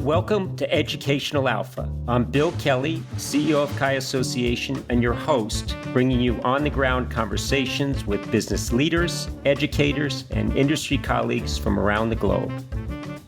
Welcome to Educational Alpha. I'm Bill Kelly, CEO of Chi Association, and your host, bringing you on-the-ground conversations with business leaders, educators, and industry colleagues from around the globe.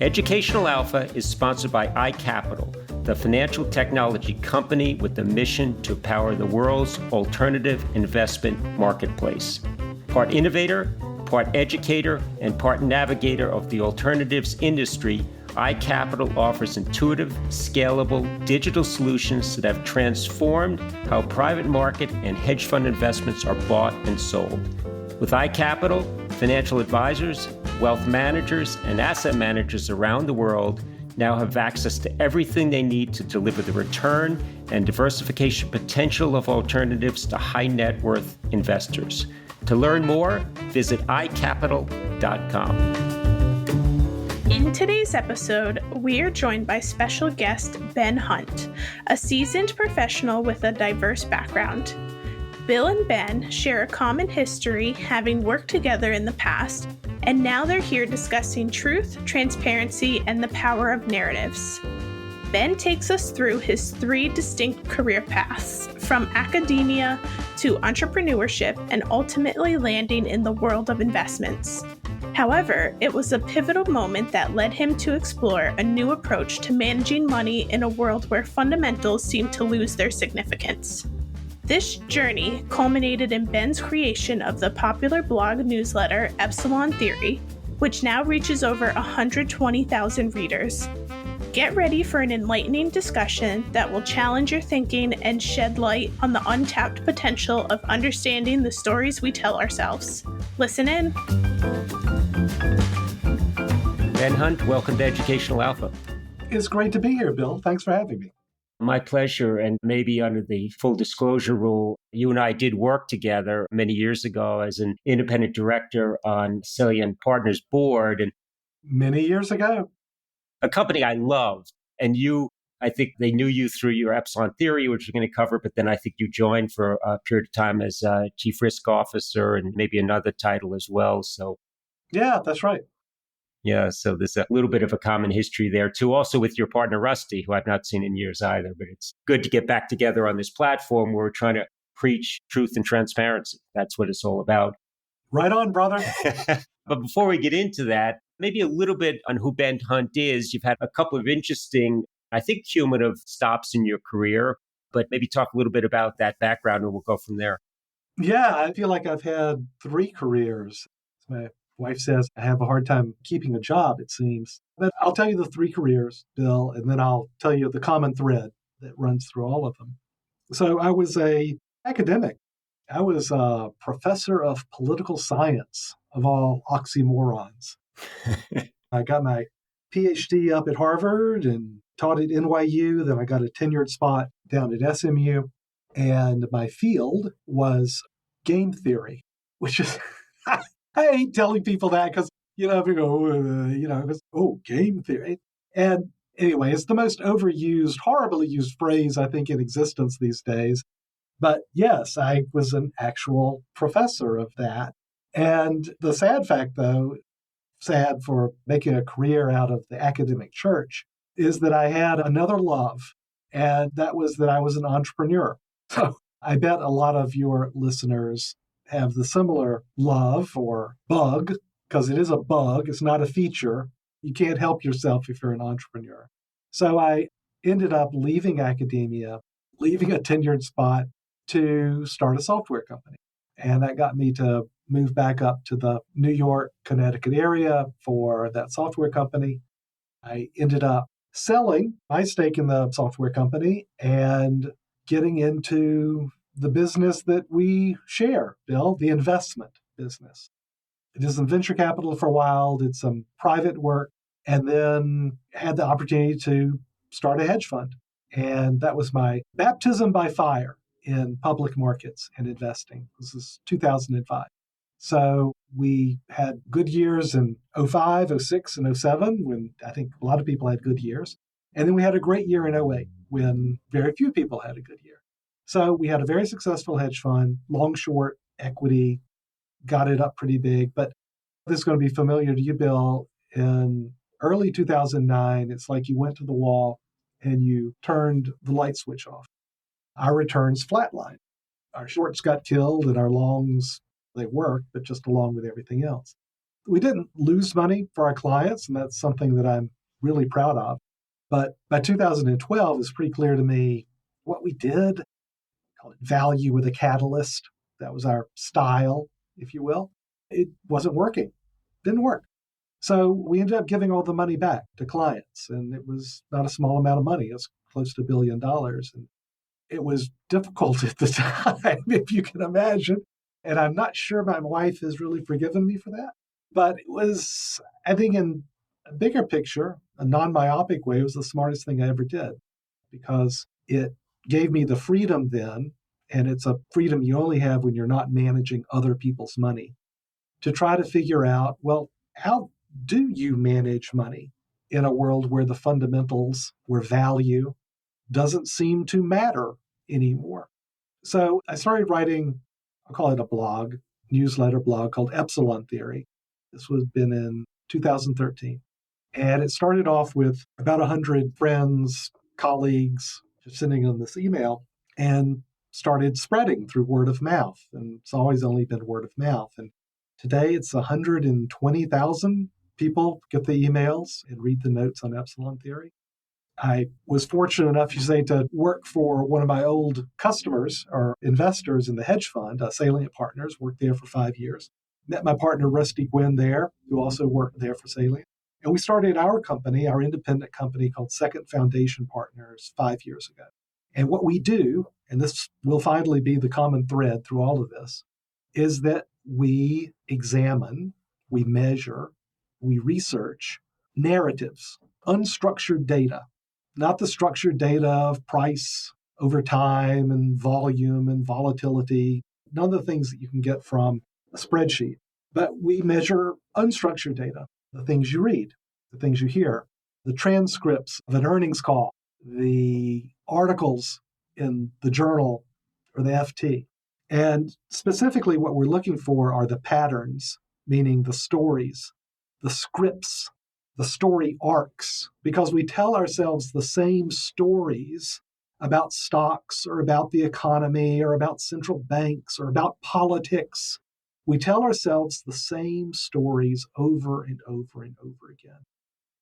Educational Alpha is sponsored by iCapital, the financial technology company with the mission to power the world's alternative investment marketplace. Part innovator, part educator, and part navigator of the alternatives industry, iCapital offers intuitive, scalable digital solutions that have transformed how private market and hedge fund investments are bought and sold. With iCapital, financial advisors, wealth managers, and asset managers around the world now have access to everything they need to deliver the return and diversification potential of alternatives to high net worth investors. To learn more, visit iCapital.com. In today's episode, we are joined by special guest Ben Hunt, a seasoned professional with a diverse background. Bill and Ben share a common history, having worked together in the past, and now they're here discussing truth, transparency, and the power of narratives. Ben takes us through his three distinct career paths, from academia to entrepreneurship and ultimately landing in the world of investments. However, it was a pivotal moment that led him to explore a new approach to managing money in a world where fundamentals seem to lose their significance. This journey culminated in Ben's creation of the popular blog newsletter Epsilon Theory, which now reaches over 120,000 readers. Get ready for an enlightening discussion that will challenge your thinking and shed light on the untapped potential of understanding the stories we tell ourselves. Listen in. Ben Hunt, welcome to Educational Alpha. It's great to be here, Bill. Thanks for having me. My pleasure. And maybe under the full disclosure rule, you and I did work together many years ago as an independent director on Epsilon Partners board. And many years ago. A company I loved. And you, I think they knew you through your Epsilon Theory, which we're going to cover. But then I think you joined for a period of time as Chief Risk Officer and maybe another title as well. So, yeah, that's right. Yeah, so there's a little bit of a common history there too. Also with your partner, Rusty, who I've not seen in years either. But it's good to get back together on this platform where we're trying to preach truth and transparency. That's what it's all about. Right on, brother. But before we get into that, maybe a little bit on who Ben Hunt is. You've had a couple of interesting, I think, cumulative stops in your career, but maybe talk a little bit about that background and we'll go from there. Yeah, I feel like I've had three careers. My wife says I have a hard time keeping a job, it seems. But I'll tell you the three careers, Bill, and then I'll tell you the common thread that runs through all of them. So I was an academic. I was a professor of political science, of all oxymorons. I got my PhD up at Harvard and taught at NYU. Then I got a tenured spot down at SMU. And my field was game theory, which is, I hate telling people that because, if you go, game theory. And anyway, it's the most overused, horribly used phrase, I think, in existence these days. But yes, I was an actual professor of that. And the sad fact, though, sad for making a career out of the academic church, is that I had another love, and that was that I was an entrepreneur. So I bet a lot of your listeners have the similar love or bug, because it is a bug, it's not a feature. You can't help yourself if you're an entrepreneur. So I ended up leaving academia, leaving a tenured spot to start a software company. And that got me to move back up to the New York, Connecticut area for that software company. I ended up selling my stake in the software company and getting into the business that we share, Bill, the investment business. I did some venture capital for a while, did some private work, and then had the opportunity to start a hedge fund. And that was my baptism by fire in public markets and investing. This is 2005. So we had good years in 05, 06, and 07, when I think a lot of people had good years. And then we had a great year in 08, when very few people had a good year. So we had a very successful hedge fund, long, short, equity, got it up pretty big. But this is going to be familiar to you, Bill. In early 2009, it's like you went to the wall and you turned the light switch off. Our returns flatlined. Our shorts got killed and our longs, they worked, but just along with everything else. We didn't lose money for our clients, and that's something that I'm really proud of. But by 2012, it's pretty clear to me what we did, call it value with a catalyst. That was our style, if you will. It wasn't working. Didn't work. So we ended up giving all the money back to clients, and it was not a small amount of money. It was close to $1 billion. And it was difficult at the time, if you can imagine. And I'm not sure my wife has really forgiven me for that. But it was, I think, in a bigger picture, a non-myopic way, it was the smartest thing I ever did because it gave me the freedom then, and it's a freedom you only have when you're not managing other people's money, to try to figure out, well, how do you manage money in a world where the fundamentals, where value doesn't seem to matter anymore? So I started writing, I'll call it a blog, newsletter blog called Epsilon Theory. This was been in 2013. And it started off with about 100 friends, colleagues, just sending them this email and started spreading through word of mouth. And it's always only been word of mouth. And today it's 120,000 people get the emails and read the notes on Epsilon Theory. I was fortunate enough, you say, to work for one of my old customers or investors in the hedge fund, Salient Partners, worked there for 5 years. Met my partner, Rusty Gwynn, there, who also worked there for Salient. And we started our company, our independent company called Second Foundation Partners 5 years ago. And what we do, and this will finally be the common thread through all of this, is that we examine, we measure, we research narratives, unstructured data, not the structured data of price over time and volume and volatility, none of the things that you can get from a spreadsheet. But we measure unstructured data, the things you read, the things you hear, the transcripts of an earnings call, the articles in the journal or the FT. And specifically what we're looking for are the patterns, meaning the stories, the scripts, the story arcs, because we tell ourselves the same stories about stocks or about the economy or about central banks or about politics. We tell ourselves the same stories over and over and over again.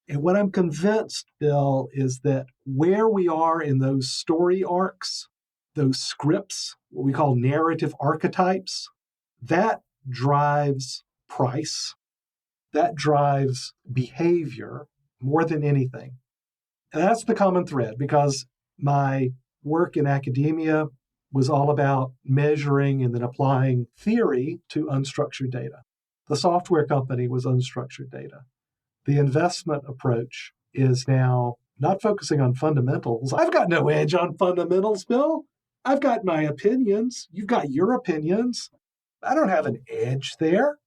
And what I'm convinced, Bill, is that where we are in those story arcs, those scripts, what we call narrative archetypes, that drives price. That drives behavior more than anything. And that's the common thread, because my work in academia was all about measuring and then applying theory to unstructured data. The software company was unstructured data. The investment approach is now not focusing on fundamentals. I've got no edge on fundamentals, Bill. I've got my opinions. You've got your opinions. I don't have an edge there.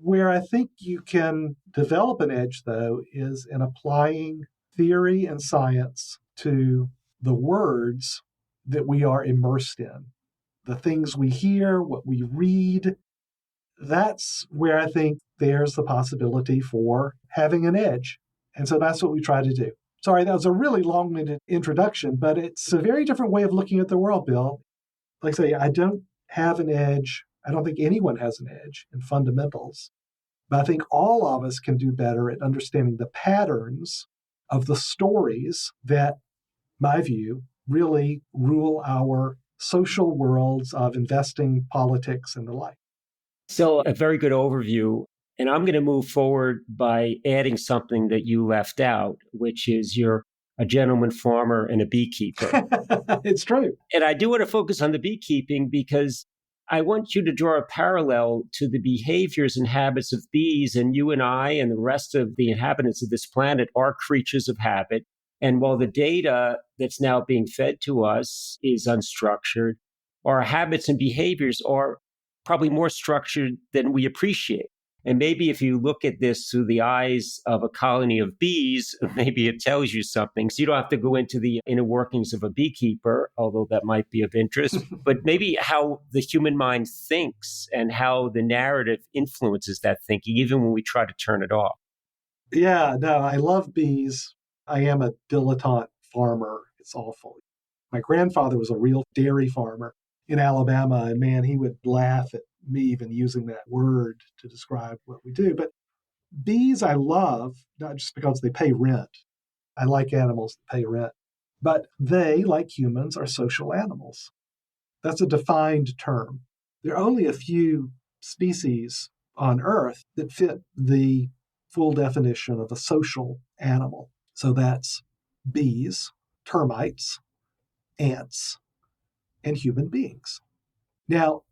Where I think you can develop an edge, though, is in applying theory and science to the words that we are immersed in, the things we hear, what we read. That's where I think there's the possibility for having an edge. And so that's what we try to do. Sorry, that was a really long-winded introduction, but it's a very different way of looking at the world, Bill. Like I say, I don't have an edge. I don't think anyone has an edge in fundamentals. But I think all of us can do better at understanding the patterns of the stories that, my view, really rule our social worlds of investing, politics, and the like. So a very good overview. And I'm going to move forward by adding something that you left out, which is you're a gentleman farmer and a beekeeper. It's true. And I do want to focus on the beekeeping because I want you to draw a parallel to the behaviors and habits of bees. And you and I and the rest of the inhabitants of this planet are creatures of habit. And while the data that's now being fed to us is unstructured, our habits and behaviors are probably more structured than we appreciate. And maybe if you look at this through the eyes of a colony of bees, maybe it tells you something. So you don't have to go into the inner workings of a beekeeper, although that might be of interest, but maybe how the human mind thinks and how the narrative influences that thinking, even when we try to turn it off. Yeah, no, I love bees. I am a dilettante farmer. It's awful. My grandfather was a real dairy farmer in Alabama, and man, he would laugh at me even using that word to describe what we do. But bees I love, not just because they pay rent. I like animals that pay rent, but they, like humans, are social animals. That's a defined term. There are only a few species on Earth that fit the full definition of a social animal. So that's bees, termites, ants, and human beings. Now,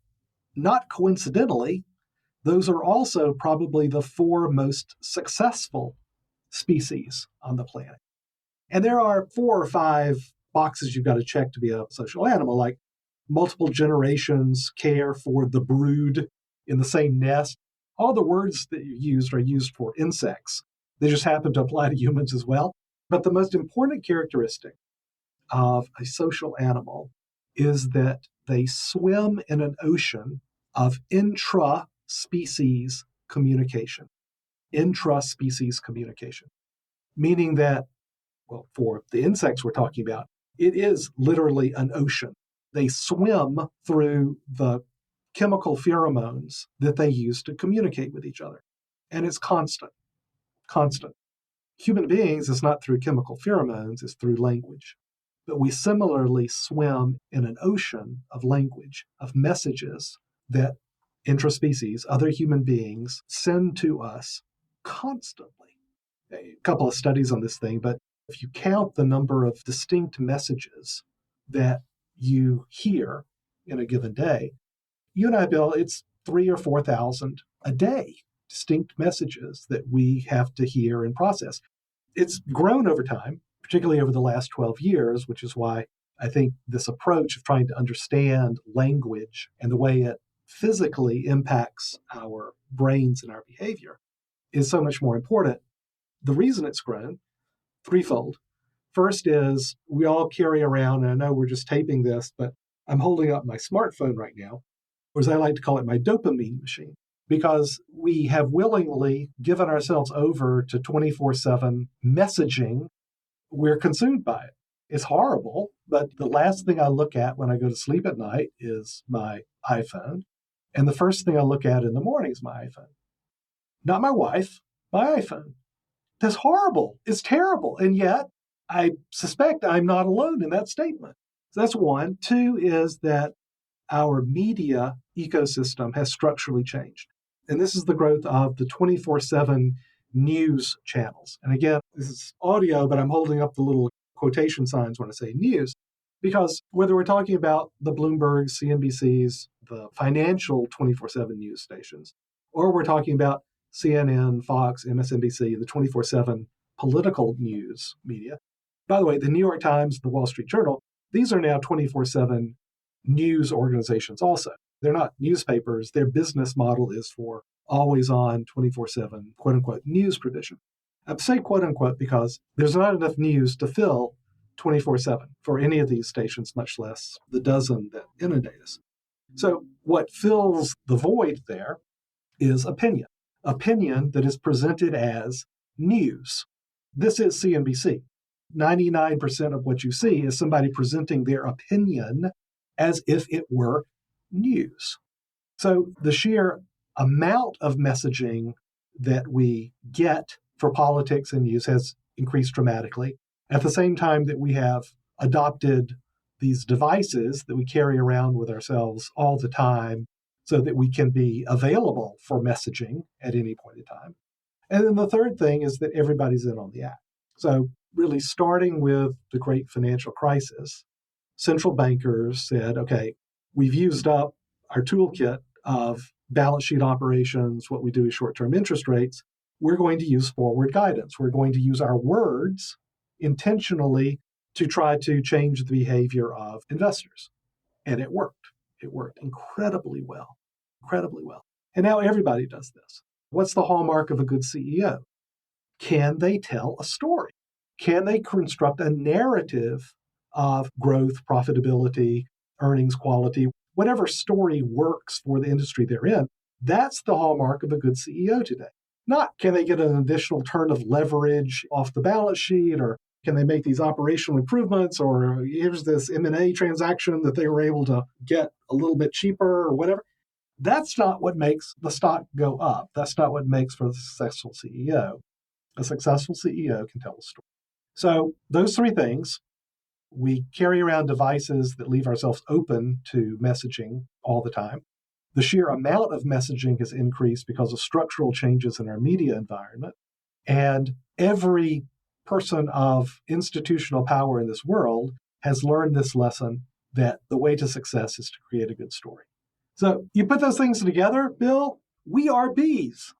not coincidentally, those are also probably the four most successful species on the planet. And there are 4 or 5 boxes you've got to check to be a social animal, like multiple generations care for the brood in the same nest. All the words that you used are used for insects. They just happen to apply to humans as well. But the most important characteristic of a social animal is that they swim in an ocean of intra-species communication. Intra-species communication, meaning that, well, for the insects we're talking about, it is literally an ocean. They swim through the chemical pheromones that they use to communicate with each other. And it's constant, constant. Human beings is not through chemical pheromones, it's through language. But we similarly swim in an ocean of language, of messages that intraspecies, other human beings, send to us constantly. A couple of studies on this thing, but if you count the number of distinct messages that you hear in a given day, you and I, Bill, it's 3,000 or 4,000 a day, distinct messages that we have to hear and process. It's grown over time, particularly over the last 12 years, which is why I think this approach of trying to understand language and the way it physically impacts our brains and our behavior is so much more important. The reason it's grown, threefold. First is we all carry around, and I know we're just taping this, but I'm holding up my smartphone right now, or as I like to call it, my dopamine machine, because we have willingly given ourselves over to 24/7 messaging. We're consumed by it. It's horrible, but the last thing I look at when I go to sleep at night is my iPhone. And the first thing I look at in the morning is my iPhone. Not my wife, my iPhone. That's horrible. It's terrible. And yet, I suspect I'm not alone in that statement. So that's one. Two is that our media ecosystem has structurally changed. And this is the growth of the 24/7 news channels. And again, this is audio, but I'm holding up the little quotation signs when I say news, because whether we're talking about the Bloomberg, CNBCs, the financial 24/7 news stations, or we're talking about CNN, Fox, MSNBC, the 24/7 political news media. By the way, the New York Times, the Wall Street Journal, these are now 24/7 news organizations also. They're not newspapers. Their business model is for always on 24/7, quote unquote, news provision. I say quote unquote because there's not enough news to fill 24/7 for any of these stations, much less the dozen that inundate us. So what fills the void there is opinion. Opinion that is presented as news. This is CNBC. 99% of what you see is somebody presenting their opinion as if it were news. So the sheer amount of messaging that we get for politics and news has increased dramatically. At the same time that we have adopted these devices that we carry around with ourselves all the time so that we can be available for messaging at any point in time. And then the third thing is that everybody's in on the act. So really starting with the great financial crisis, central bankers said, okay, we've used up our toolkit of balance sheet operations, what we do is short-term interest rates. We're going to use forward guidance. We're going to use our words intentionally to try to change the behavior of investors. And it worked. It worked incredibly well, incredibly well. And now everybody does this. What's the hallmark of a good CEO? Can they tell a story? Can they construct a narrative of growth, profitability, earnings quality, whatever story works for the industry they're in? That's the hallmark of a good CEO today. Not can they get an additional turn of leverage off the balance sheet, or can they make these operational improvements, or here's this M&A transaction that they were able to get a little bit cheaper or whatever. That's not what makes the stock go up. That's not what makes for the successful CEO. A successful CEO can tell a story. So those three things, we carry around devices that leave ourselves open to messaging all the time. The sheer amount of messaging has increased because of structural changes in our media environment. And every person of institutional power in this world has learned this lesson that the way to success is to create a good story. So you put those things together, Bill, we are bees.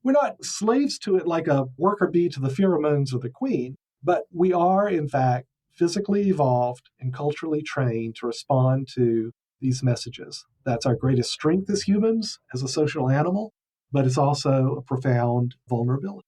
We're not slaves to it like a worker bee to the pheromones of the queen, but we are, in fact, physically evolved and culturally trained to respond to these messages. That's our greatest strength as humans, as a social animal, but it's also a profound vulnerability.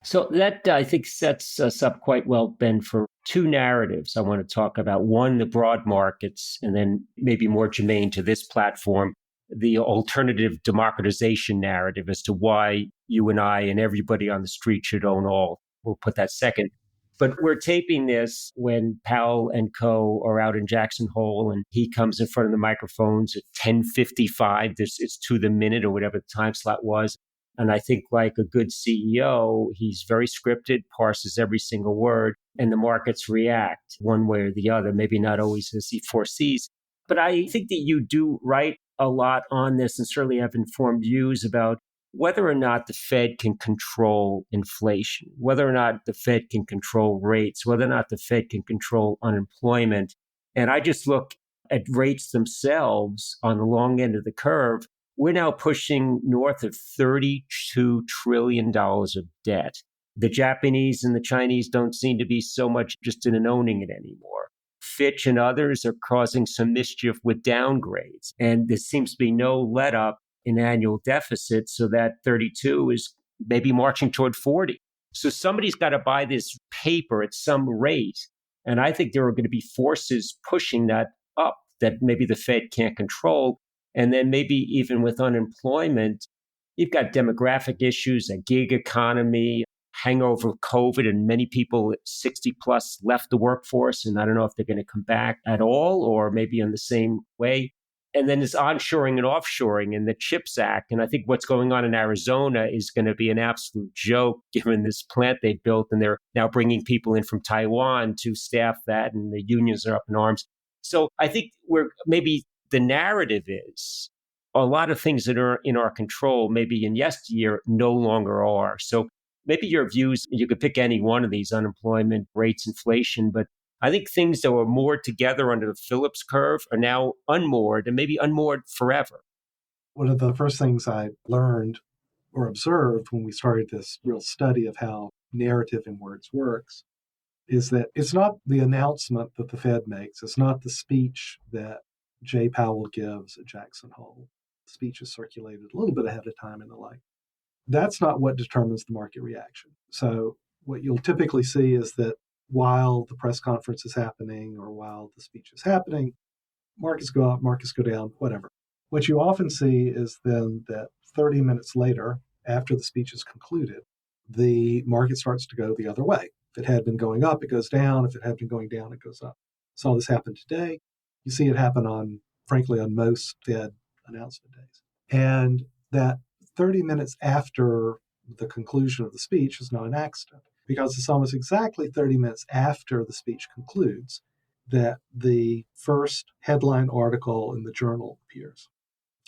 So that, I think, sets us up quite well, Ben, for two narratives I want to talk about. One, the broad markets, and then maybe more germane to this platform, the alternative democratization narrative as to why you and I and everybody on the street should own all. We'll put that second. But we're taping this when Powell and co are out in Jackson Hole, and he comes in front of the microphones at 10:55. It's to the minute or whatever the time slot was. And I think like a good CEO, he's very scripted, parses every single word, and the markets react one way or the other, maybe not always as he foresees. But I think that you do write a lot on this and certainly have informed views about whether or not the Fed can control inflation, whether or not the Fed can control rates, whether or not the Fed can control unemployment. And I just look at rates themselves on the long end of the curve. We're now pushing north of $32 trillion of debt. The Japanese and the Chinese don't seem to be so much just in owning it anymore. Fitch and others are causing some mischief with downgrades. And there seems to be no let up in annual deficit, so that 32 is maybe marching toward 40. So somebody's got to buy this paper at some rate. And I think there are going to be forces pushing that up that maybe the Fed can't control. And then maybe even with unemployment, you've got demographic issues, a gig economy, hangover of COVID, and many people at 60 plus left the workforce. And I don't know if they're going to come back at all or maybe in the same way. And then there's onshoring and offshoring and the CHIPS Act. And I think what's going on in Arizona is going to be an absolute joke given this plant they built. And they're now bringing people in from Taiwan to staff that. And the unions are up in arms. So I think maybe the narrative is a lot of things that are in our control, maybe in yesteryear, no longer are. So maybe your views, you could pick any one of these, unemployment, rates, inflation, but I think things that were moored together under the Phillips curve are now unmoored and maybe unmoored forever. One of the first things I learned or observed when we started this real study of how narrative in words works is that it's not the announcement that the Fed makes. It's not the speech that Jay Powell gives at Jackson Hole. The speech is circulated a little bit ahead of time and the like. That's not what determines the market reaction. So what you'll typically see is that while the press conference is happening or while the speech is happening, markets go up, markets go down, whatever. What you often see is then that 30 minutes later, after the speech is concluded, the market starts to go the other way. If it had been going up, it goes down. If it had been going down, it goes up. Saw this happen today. You see it happen frankly, on most Fed announcement days. And that 30 minutes after the conclusion of the speech is not an accident, because it's almost exactly 30 minutes after the speech concludes that the first headline article in the journal appears.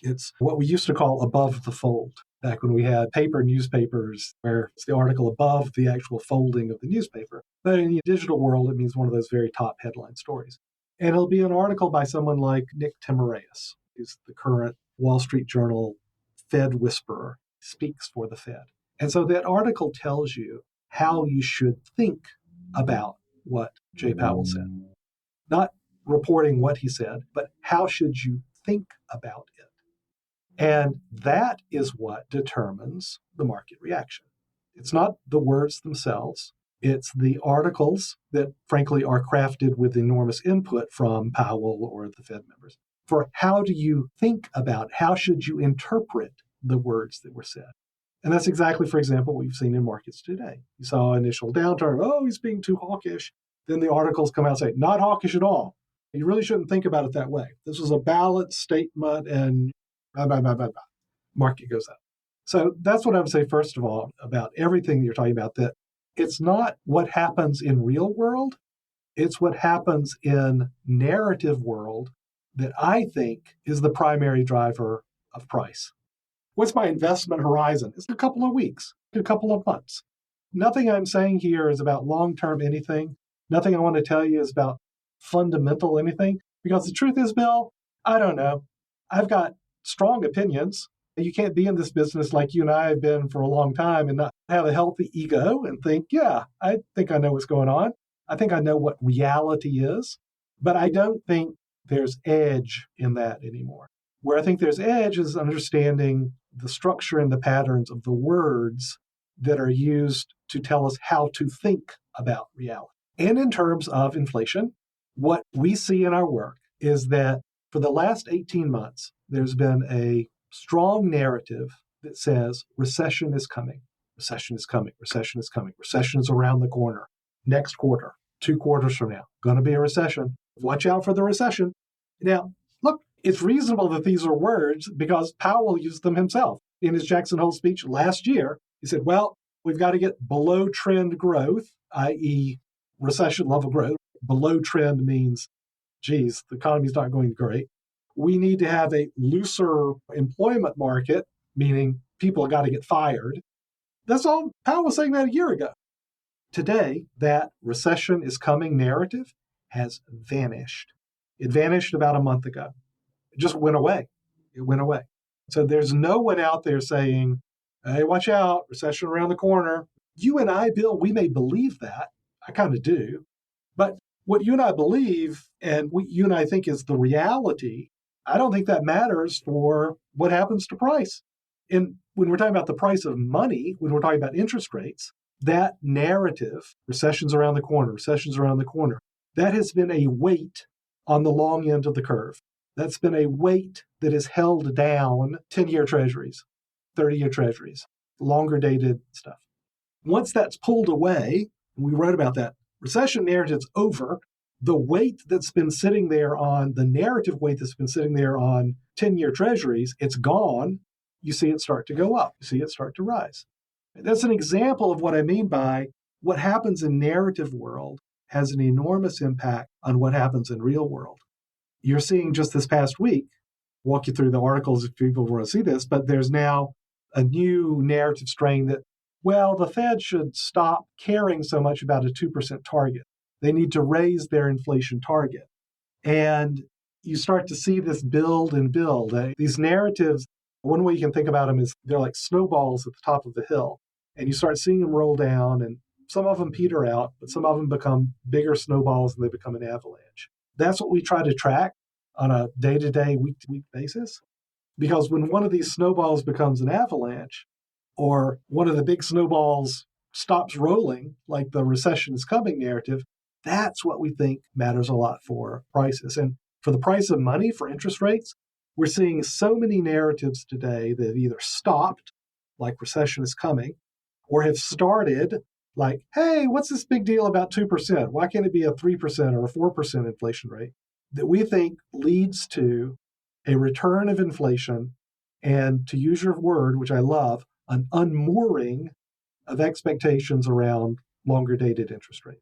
It's what we used to call above the fold, back when we had paper newspapers where it's the article above the actual folding of the newspaper. But in the digital world, it means one of those very top headline stories. And it'll be an article by someone like Nick Timiraos, who's the current Wall Street Journal Fed whisperer, speaks for the Fed. And so that article tells you how you should think about what Jay Powell said. Not reporting what he said, but how should you think about it? And that is what determines the market reaction. It's not the words themselves. It's the articles that, frankly, are crafted with enormous input from Powell or the Fed members. For how do you think about, how should you interpret the words that were said? And that's exactly, for example, what we've seen in markets today. You saw initial downturn. Oh, he's being too hawkish. Then the articles come out and say, not hawkish at all. You really shouldn't think about it that way. This was a balanced statement and blah, blah, blah, blah, blah. Market goes up. So that's what I would say, first of all, about everything that you're talking about, that it's not what happens in real world. It's what happens in narrative world that I think is the primary driver of price. What's my investment horizon? It's a couple of weeks, a couple of months. Nothing I'm saying here is about long-term anything. Nothing I want to tell you is about fundamental anything. Because the truth is, Bill, I don't know. I've got strong opinions. You can't be in this business like you and I have been for a long time and not have a healthy ego and think, yeah, I think I know what's going on. I think I know what reality is. But I don't think there's edge in that anymore. Where I think there's edge is understanding the structure and the patterns of the words that are used to tell us how to think about reality. And in terms of inflation, what we see in our work is that for the last 18 months, there's been a strong narrative that says recession is coming, recession is coming, recession is coming, recession is around the corner. Next quarter, 2 quarters from now, going to be a recession. Watch out for the recession. Now, look, it's reasonable that these are words because Powell used them himself. In his Jackson Hole speech last year, he said, well, we've got to get below trend growth, i.e. recession level growth. Below trend means, geez, the economy's not going great. We need to have a looser employment market, meaning people have got to get fired. That's all Powell was saying that a year ago. Today, that recession is coming narrative has vanished. It vanished about a month ago. It just went away. It went away. So there's no one out there saying, hey, watch out, recession around the corner. You and I, Bill, we may believe that. I kind of do. But what you and I believe and what you and I think is the reality, I don't think that matters for what happens to price. And when we're talking about the price of money, when we're talking about interest rates, that narrative, recession's around the corner, recession's around the corner, that has been a weight on the long end of the curve. That's been a weight that has held down 10-year treasuries, 30-year treasuries, longer dated stuff. Once that's pulled away, and we wrote about that, recession narrative's over. The weight that's been sitting there on, the narrative weight that's been sitting there on 10-year treasuries, it's gone. You see it start to go up. You see it start to rise. That's an example of what I mean by what happens in narrative world has an enormous impact on what happens in real world. You're seeing just this past week, walk you through the articles if people want to see this, but there's now a new narrative strain that, well, the Fed should stop caring so much about a 2% target. They need to raise their inflation target. And you start to see this build and build. These narratives, one way you can think about them is they're like snowballs at the top of the hill. And you start seeing them roll down, and some of them peter out, but some of them become bigger snowballs and they become an avalanche. That's what we try to track on a day-to-day, week-to-week basis. Because when one of these snowballs becomes an avalanche, or one of the big snowballs stops rolling, like the recession is coming narrative, that's what we think matters a lot for prices. And for the price of money, for interest rates, we're seeing so many narratives today that have either stopped, like recession is coming, or have started, like, hey, what's this big deal about 2%? Why can't it be a 3% or a 4% inflation rate? That we think leads to a return of inflation and, to use your word, which I love, an unmooring of expectations around longer dated interest rates.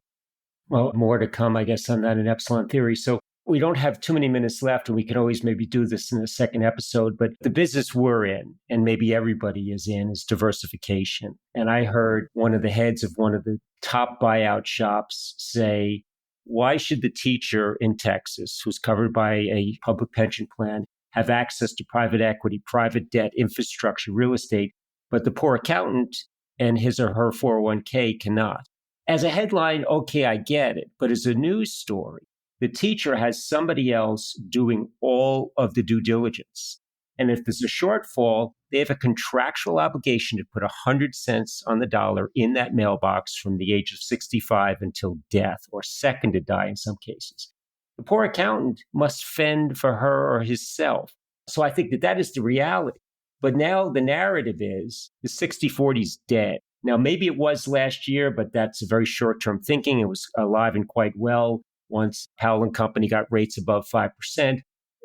Well, more to come, I guess, on that in Epsilon Theory. So we don't have too many minutes left, and we can always maybe do this in a second episode. But the business we're in, and maybe everybody is in, is diversification. And I heard one of the heads of one of the top buyout shops say, why should the teacher in Texas, who's covered by a public pension plan, have access to private equity, private debt, infrastructure, real estate, but the poor accountant and his or her 401k cannot? As a headline, okay, I get it. But as a news story, the teacher has somebody else doing all of the due diligence. And if there's a shortfall, they have a contractual obligation to put 100 cents on the dollar in that mailbox from the age of 65 until death, or second to die in some cases. The poor accountant must fend for her or himself. So I think that is the reality. But now the narrative is the 60-40 is dead. Now, maybe it was last year, but that's a very short-term thinking. It was alive and quite well once Powell and Company got rates above 5%.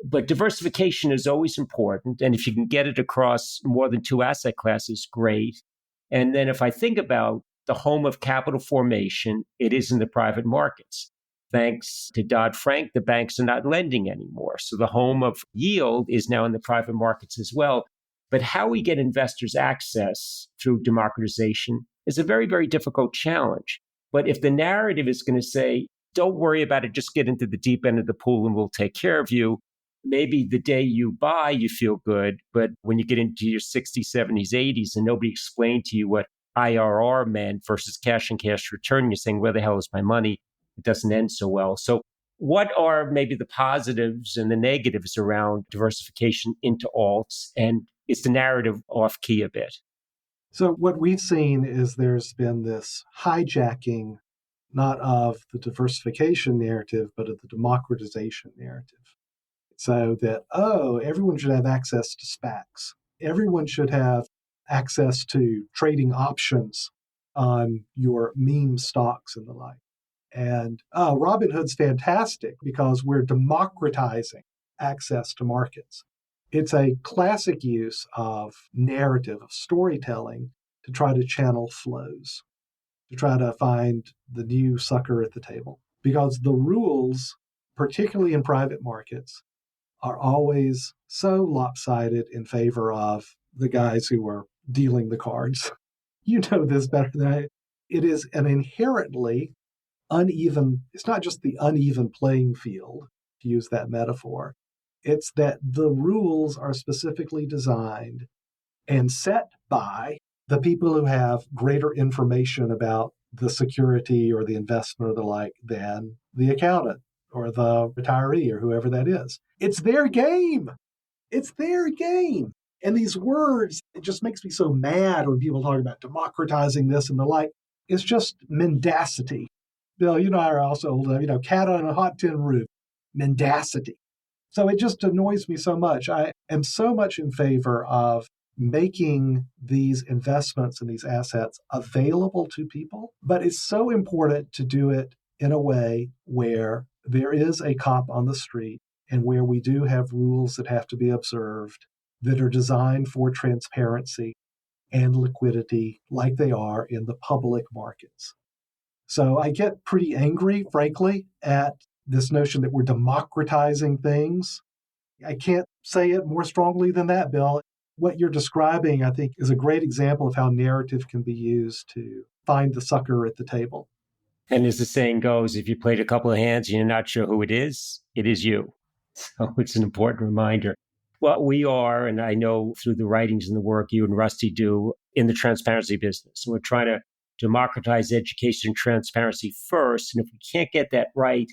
But diversification is always important. And if you can get it across more than two asset classes, great. And then if I think about the home of capital formation, it is in the private markets. Thanks to Dodd-Frank, the banks are not lending anymore. So the home of yield is now in the private markets as well. But how we get investors access through democratization is a very, very difficult challenge. But if the narrative is going to say, don't worry about it, just get into the deep end of the pool and we'll take care of you, maybe the day you buy, you feel good. But when you get into your 60s, 70s, 80s, and nobody explained to you what IRR meant versus cash and cash return, you're saying, where the hell is my money? It doesn't end so well. So what are maybe the positives and the negatives around diversification into alts? And is the narrative off key a bit? So what we've seen is there's been this hijacking, not of the diversification narrative, but of the democratization narrative. So that, everyone should have access to SPACs. Everyone should have access to trading options on your meme stocks and the like. And Robinhood's fantastic because we're democratizing access to markets. It's a classic use of narrative, of storytelling to try to channel flows, to try to find the new sucker at the table. Because the rules, particularly in private markets, are always so lopsided in favor of the guys who are dealing the cards. You know this better than I. It is an inherently uneven, it's not just the uneven playing field, to use that metaphor. It's that the rules are specifically designed and set by the people who have greater information about the security or the investment or the like than the accountant or the retiree or whoever that is. It's their game. It's their game. And these words, it just makes me so mad when people talk about democratizing this and the like. It's just mendacity. Bill, you and I are also old enough, cat on a hot tin roof, mendacity. So it just annoys me so much. I am so much in favor of making these investments and these assets available to people, but it's so important to do it in a way where there is a cop on the street and where we do have rules that have to be observed that are designed for transparency and liquidity like they are in the public markets. So I get pretty angry, frankly, at this notion that we're democratizing things. I can't say it more strongly than that, Bill. What you're describing, I think, is a great example of how narrative can be used to find the sucker at the table. And as the saying goes, if you played a couple of hands and you're not sure who it is you. So it's an important reminder. Well, we are, and I know through the writings and the work you and Rusty do in the transparency business. We're trying to democratize education and transparency first. And if we can't get that right,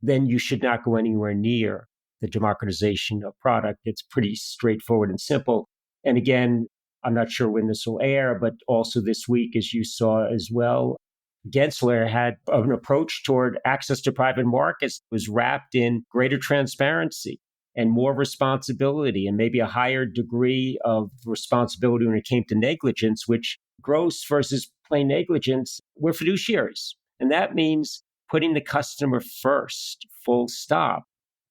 then you should not go anywhere near the democratization of product. It's pretty straightforward and simple. And again, I'm not sure when this will air, but also this week, as you saw as well, Gensler had an approach toward access to private markets that was wrapped in greater transparency and more responsibility and maybe a higher degree of responsibility when it came to negligence, which gross versus plain negligence, we're fiduciaries. And that means putting the customer first, full stop.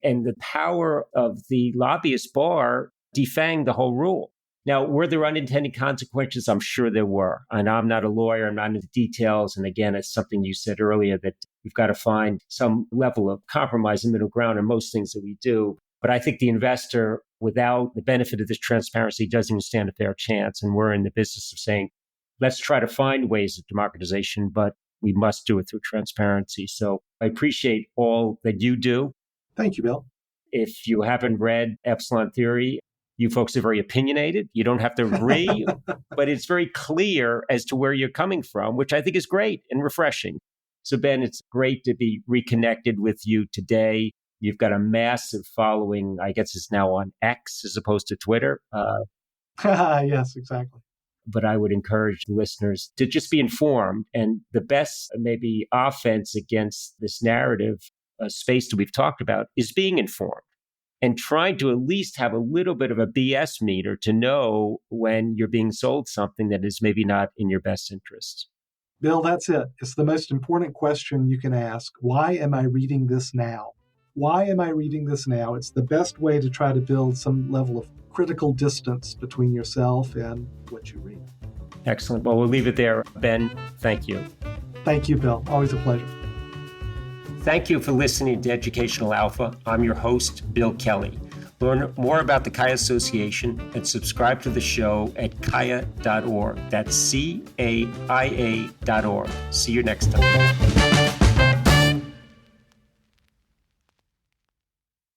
And the power of the lobbyist bar defanged the whole rule. Now, were there unintended consequences? I'm sure there were. And I'm not a lawyer. I'm not into the details. And again, it's something you said earlier that we've got to find some level of compromise and middle ground in most things that we do. But I think the investor, without the benefit of this transparency, doesn't even stand a fair chance. And we're in the business of saying, let's try to find ways of democratization, but we must do it through transparency. So I appreciate all that you do. Thank you, Bill. If you haven't read Epsilon Theory, you folks are very opinionated. You don't have to agree, but it's very clear as to where you're coming from, which I think is great and refreshing. So, Ben, it's great to be reconnected with you today. You've got a massive following, I guess it's now on X as opposed to Twitter. Yes, exactly. But I would encourage listeners to just be informed. And the best maybe offense against this narrative space that we've talked about is being informed. and trying to at least have a little bit of a BS meter to know when you're being sold something that is maybe not in your best interest. Bill, that's it. It's the most important question you can ask. Why am I reading this now? Why am I reading this now? It's the best way to try to build some level of critical distance between yourself and what you read. Excellent. Well, we'll leave it there. Ben, thank you. Thank you, Bill. Always a pleasure. Thank you for listening to Educational Alpha. I'm your host, Bill Kelly. Learn more about the Chi Association and subscribe to the show at chia.org. That's CAIA.org. See you next time.